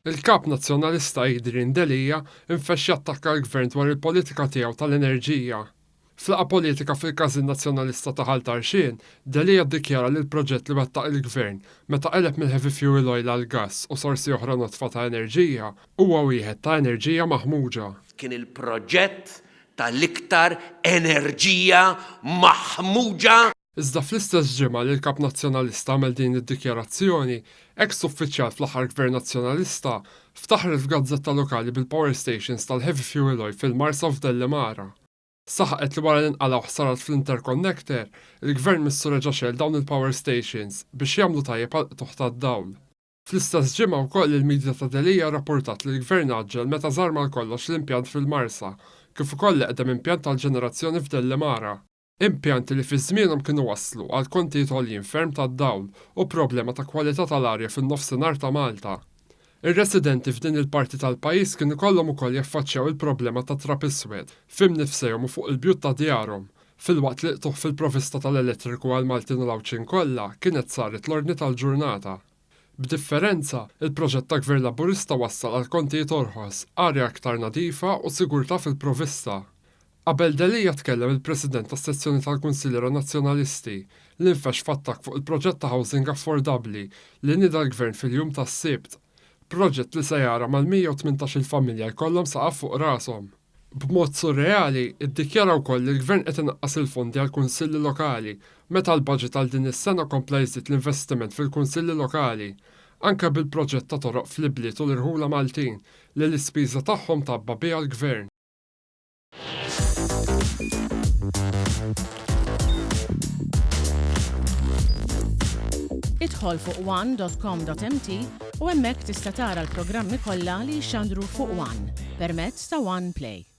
Il-Kap Nazzjonalista Adrian Delia infexxi attakka l-Gvern dwar il-politika tiegħu tal-enerġija. Fl-laqa politika fil-każin nazzjonalista ta' Ħal Tarxien, Delia ddikjara li l-proġett li wettaq il-Gvern meta qeleb mill-heavy fuel oil għall-gass u sorsi oħra notfa ta' enerġija huwa wieħed ta' enerġija maħmuġa. Kien il-proġett tal-iktar enerġija maħmuġa. Iżda fl-istess ġimgħa li l-Kap Nazzjonalista għamel din id-dikjarazzjoni, ex-uffiċjal fl-aħħar Gvern Nazzjonalista ftaħar f'gazzetta lokali bil-powerstations tal-heavy fuel oil fil-Marsa f'Delimara. Saħaqet li wara l-inqalaw ħsarat fl-interconnector, il-Gvern missu reġa' xel dawn il-powerstations biex jagħmlu tajjeb għal qtuħ tad-dawl. Fl-istess ġimgħa wkoll il-midja ta' Delia rrapportat li l-Gvern aġġel meta żar mal-kollox l-impjant fil-Marsa, kif ukoll qedem impjant tal-ġenerazzjoni f'Delimara. Impjanti li fi żmienhom kienu waslu għal kontijiet għoljin ferm tad-dawl u problema ta' kwalità tal-arja fin-nofsinhar ta' Malta. Ir-residenti f'din il-parti tal-pajjiż kienu kollhom ukoll jaffaċċjaw il-problema ta' trap iswed fim nifsejhom u fuq il-bjut ta' djarhom. Filwaqt li qtuħ fil-provista tal-elettriku għal Maltin u l-Awċin kollha kienet saret l-ordni tal-ġurnata. B'differenza, il-proġett ta' Gvern Laburista wassal għal kontijiet orħos, arja aktar nadifa u sigurtà fil-provista. Qabel Delia tkellem il-President tas-sezzjoni tal-Kunsillera Nazzjonalisti li nfex f'attakk fuq il-proġett ta' Housing Affordabbli li nida l-Gvern fil-jum tas-Sibt. Proġett li se jara mal-118 familja jkollhom saqaf fuq rashom. B'mod surreali, iddikjara wkoll li l-Gvern qed inaqqas il-fondi għall-kunsilli lokali meta l-budget għal din is-sena kompla jżid l-investiment fil-kunsilli lokali, anke bil-proġett ta' toroq fl-ibliet u l-irħula Maltin li l-ispiża tagħhom tabba biha l-Gvern. Idħol fuq one.com.mt u hemmhekk tista' tara l-programmi kollha li jxandru fuq One permezz ta' One Play.